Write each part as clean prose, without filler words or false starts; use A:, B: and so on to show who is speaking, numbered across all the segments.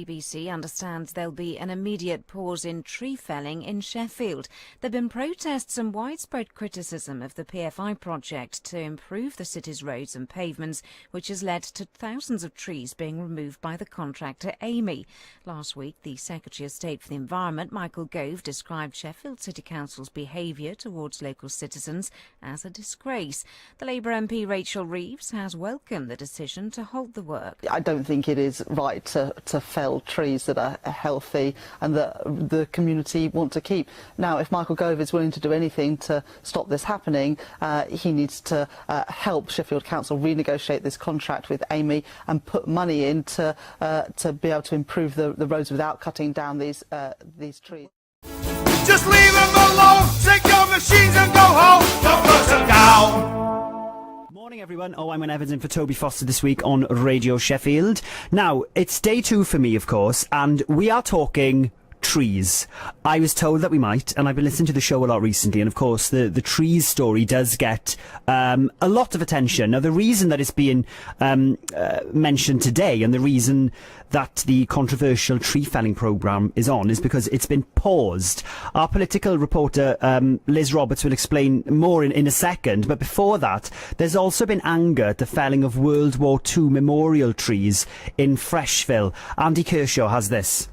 A: BBC understands there'll be an immediate pause in tree felling in Sheffield. There have been protests and widespread criticism of the PFI project to improve the city's roads and pavements, which has led to thousands of trees being removed by the contractor Amy. Last week, the Secretary of State for the Environment, Michael Gove, described Sheffield City Council's behaviour towards local citizens as a disgrace. The Labour MP Rachel Reeves has welcomed the decision to halt the work.
B: I don't think it is right to fell trees that are healthy and that the community want to keep. Now, if Michael Gove is willing to do anything to stop this happening, he needs to help Sheffield Council renegotiate this contract with Amy and put money in to be able to improve the roads without cutting down these trees.
C: Just leave them alone, take your machines and go home, don't put them down.
D: Morning everyone, I'm Evans in for Toby Foster this week on Radio Sheffield. Now, it's day 2 for me, of course, and we are talking trees. I was told that we might, and I've been listening to the show a lot recently, and of course the trees story does get a lot of attention. Now, the reason that it's being mentioned today, and the reason that the controversial tree felling programme is on, is because it's been paused. Our political reporter Liz Roberts will explain more in a second, but before that, there's also been anger at the felling of World War II memorial trees in Freshville. Andy Kershaw has this.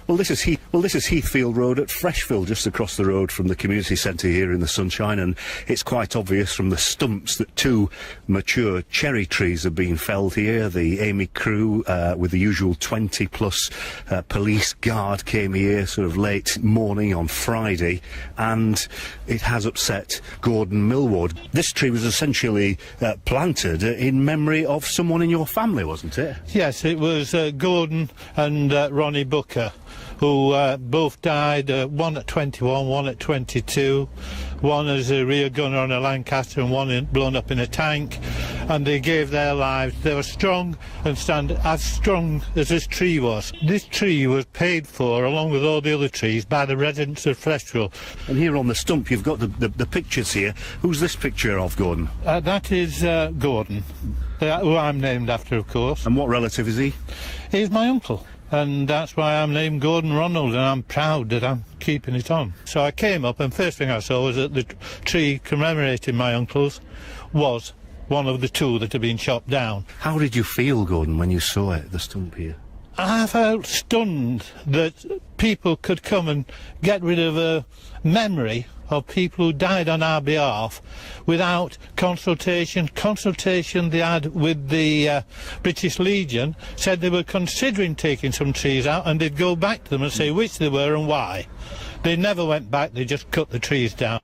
E: Well, this is Heathfield Road at Freshfield, just across the road from the community centre here in the sunshine, and it's quite obvious from the stumps that 2 mature cherry trees have been felled here. The Amy crew, with the usual 20-plus police guard, came here sort of late morning on Friday, and it has upset Gordon Millward. This tree was essentially planted in memory of someone in your family, wasn't it?
F: Yes, it was Gordon and Ronnie Booker, who both died, one at 21, one at 22, one as a rear gunner on a Lancaster and one blown up in a tank, and they gave their lives. They were strong and stand as strong as this tree was. This tree was paid for, along with all the other trees, by the residents of Freshville.
E: And here on the stump you've got the pictures here. Who's this picture of, Gordon?
F: That is Gordon, who I'm named after, of course.
E: And what relative is he?
F: He's my uncle. And that's why I'm named Gordon Ronald, and I'm proud that I'm keeping it on. So I came up, and first thing I saw was that the tree commemorating my uncles was one of the 2 that had been chopped down.
E: How did you feel, Gordon, when you saw it, the stump here?
F: I felt stunned that people could come and get rid of a memory of people who died on our behalf without consultation. Consultation they had with the British Legion said they were considering taking some trees out, and they'd go back to them and say which they were and why. They never went back, they just cut the trees down.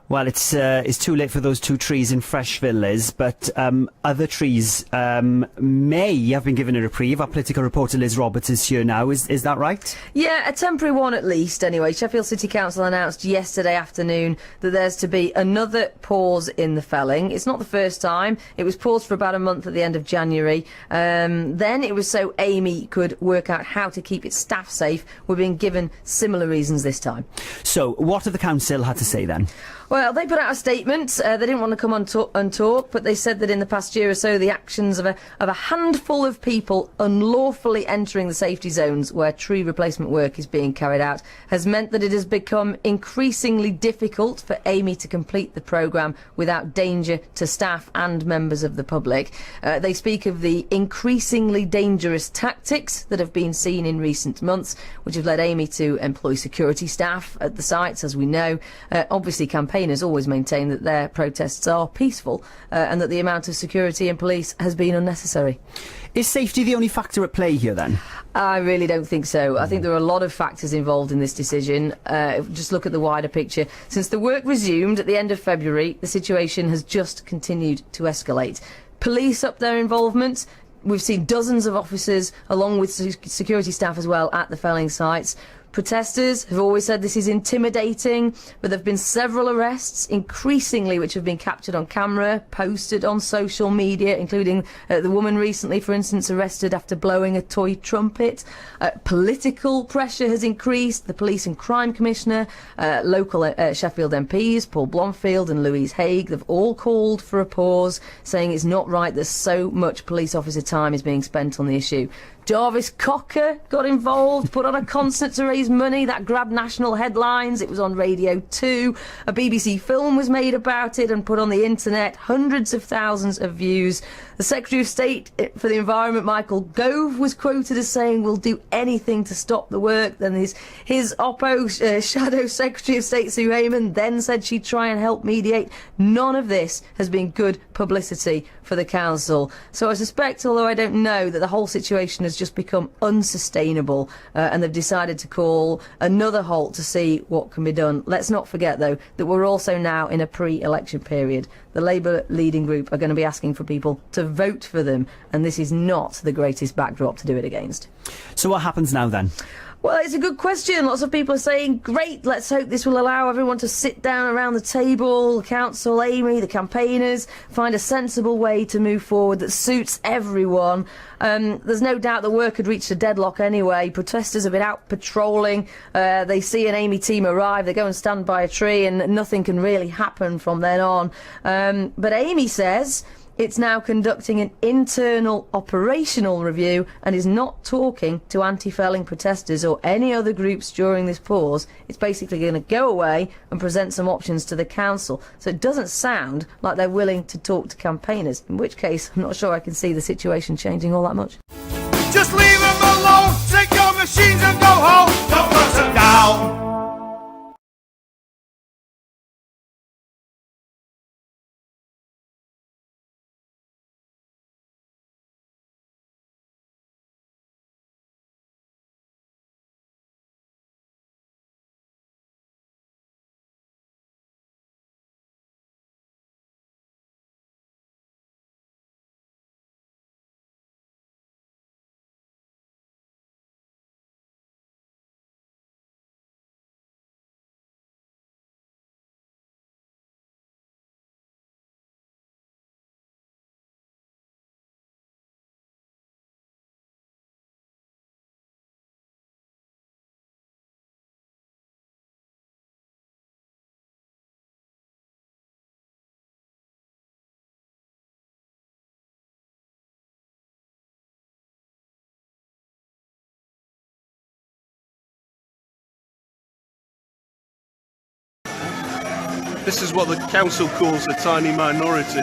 D: Well, it's too late for those 2 trees in Freshville, Liz, but other trees may have been given a reprieve. Our political reporter Liz Roberts is here now. Is that right?
G: Yeah, a temporary one at least, anyway. Sheffield City Council announced yesterday afternoon that there's to be another pause in the felling. It's not the first time. It was paused for about a month at the end of January. Then it was so Amy could work out how to keep its staff safe. We're being given similar reasons this time.
D: So, what have the council had to say then?
G: Well, they put out a statement. They didn't want to come on and talk, but they said that in the past year or so, the actions of a handful of people unlawfully entering the safety zones where tree replacement work is being carried out has meant that it has become increasingly difficult for Amy to complete the programme without danger to staff and members of the public. They speak of the increasingly dangerous tactics that have been seen in recent months, which have led Amy to employ security staff at the sites, as we know. Obviously, campaigns always maintain that their protests are peaceful and that the amount of security and police has been unnecessary.
D: Is safety the only factor at play here then?
G: I really don't think so. I think there are a lot of factors involved in this decision. Just look at the wider picture. Since the work resumed at the end of February, the situation has just continued to escalate. Police up their involvement. We've seen dozens of officers, along with security staff as well, at the felling sites. Protesters have always said this is intimidating, but there have been several arrests, increasingly, which have been captured on camera, posted on social media, including the woman recently, for instance, arrested after blowing a toy trumpet. Political pressure has increased. The Police and Crime Commissioner, local Sheffield MPs, Paul Blomfield and Louise Haigh, they've all called for a pause, saying it's not right that so much police officer time is being spent on the issue. Jarvis Cocker got involved, put on a concert to raise money. That grabbed national headlines. It was on Radio 2. A BBC film was made about it and put on the internet. Hundreds of thousands of views. The Secretary of State for the Environment, Michael Gove, was quoted as saying, "We'll do anything to stop the work." Then his Oppo Shadow Secretary of State, Sue Heyman, then said she'd try and help mediate. None of this has been good publicity for the council. So I suspect, although I don't know, that the whole situation has just become unsustainable, and they've decided to call another halt to see what can be done. Let's not forget, though, that we're also now in a pre-election period. The Labour leading group are going to be asking for people to vote for them, and this is not the greatest backdrop to do it against.
D: So what happens now then?
G: Well, it's a good question. Lots of people are saying, great, let's hope this will allow everyone to sit down around the table, the council, Amy, the campaigners, find a sensible way to move forward that suits everyone. There's no doubt the work had reached a deadlock anyway. Protesters have been out patrolling. They see an Amy team arrive, they go and stand by a tree, and nothing can really happen from then on. But Amy says it's now conducting an internal operational review and is not talking to anti-felling protesters or any other groups during this pause. It's basically going to go away and present some options to the council. So it doesn't sound like they're willing to talk to campaigners, in which case I'm not sure I can see the situation changing all that much.
C: Just leave them alone. Take your machines and go home. Don't burn them down.
H: This is what the council calls a tiny minority.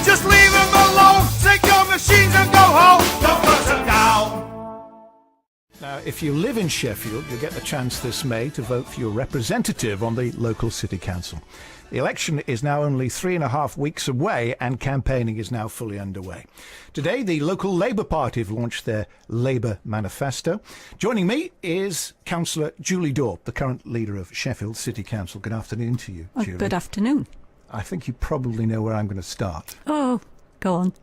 C: Just leave them alone. Take your machines and go home. Don't burn them down.
I: Now, if you live in Sheffield, you'll get the chance this May to vote for your representative on the local city council. The election is now only 3.5 weeks away and campaigning is now fully underway. Today, the local Labour Party have launched their Labour Manifesto. Joining me is Councillor Julie Dorp, the current leader of Sheffield City Council. Good afternoon to you, Julie.
J: Good afternoon.
I: I think you probably know where I'm going to start.
J: Oh, go on.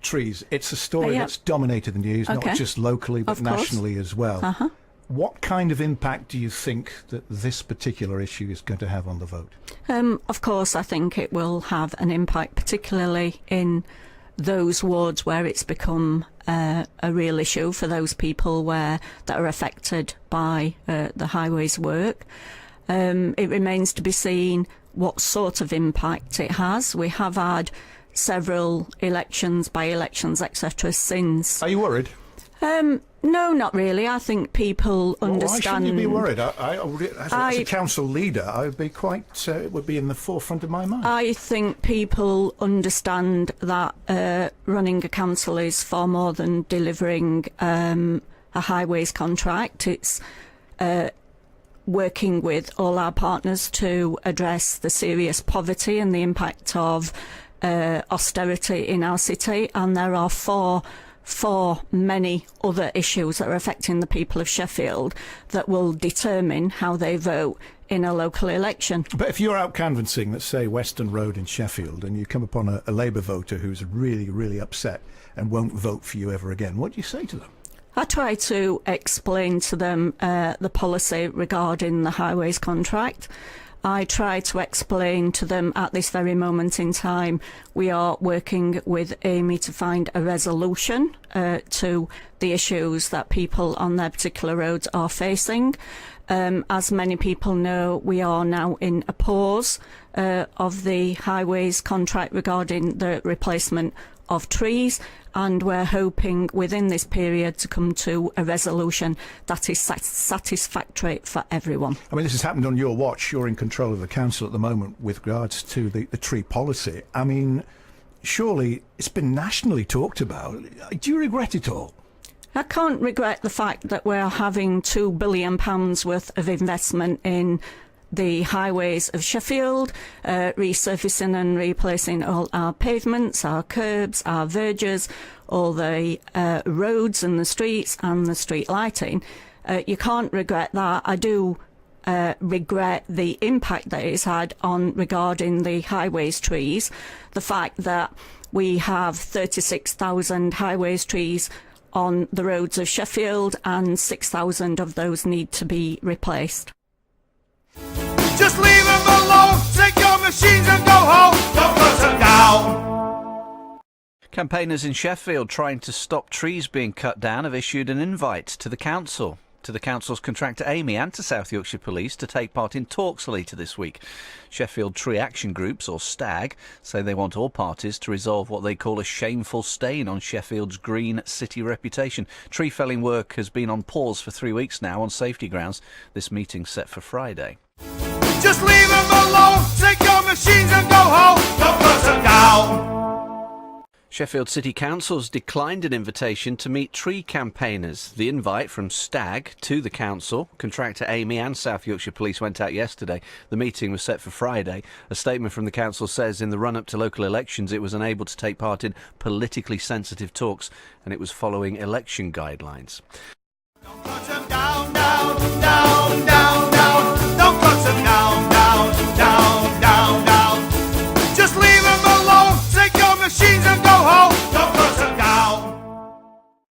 I: Trees. It's a story that's dominated the news, not just locally but nationally as well. What kind of impact do you think that this particular issue is going to have on the vote?
J: Of course, I think it will have an impact, particularly in those wards where it's become a real issue for those people that are affected by the highways work. It remains to be seen what sort of impact it has. We have had several elections, by-elections, etc. since.
I: Are you worried?
J: No, not really. I think people understand.
I: Why shouldn't you be worried? As a council leader, I would be quite. It would be in the forefront of my mind.
J: I think people understand that running a council is far more than delivering a highways contract. It's working with all our partners to address the serious poverty and the impact of austerity in our city, and there are four many other issues that are affecting the people of Sheffield that will determine how they vote in a local election.
I: But if you're out canvassing, let's say Western Road in Sheffield, and you come upon a Labour voter who's really, really upset and won't vote for you ever again, what do you say to them?
J: I try to explain to them the policy regarding the highways contract. I try to explain to them at this very moment in time we are working with Amy to find a resolution to the issues that people on their particular roads are facing. As many people know, we are now in a pause of the highways contract regarding the replacement of trees, and we're hoping within this period to come to a resolution that is satisfactory for everyone.
I: I mean, this has happened on your watch. You're in control of the council at the moment with regards to the tree policy. I mean, surely it's been nationally talked about. Do you regret it all?
J: I can't regret the fact that we're having £2 billion worth of investment in the highways of Sheffield, resurfacing and replacing all our pavements, our curbs, our verges, all the roads and the streets and the street lighting. You can't regret that. I do regret the impact that it's had on regarding the highways trees, the fact that we have 36,000 highways trees on the roads of Sheffield and 6,000 of those need to be replaced.
C: Just leave them alone, take your machines and go home, don't burn them down.
K: Campaigners in Sheffield trying to stop trees being cut down have issued an invite to the council's contractor Amy and to South Yorkshire Police to take part in talks later this week. Sheffield Tree Action Groups, or STAG, say they want all parties to resolve what they call a shameful stain on Sheffield's green city reputation. Tree felling work has been on pause for 3 weeks now on safety grounds. This meeting's set for Friday.
C: Just leave them alone, take your machines and go home, don't burn them down.
K: Sheffield City Council's declined an invitation to meet tree campaigners. The invite from STAG to the council, contractor Amy and South Yorkshire Police went out yesterday. The meeting was set for Friday. A statement from the council says in the run-up to local elections it was unable to take part in politically sensitive talks and it was following election guidelines.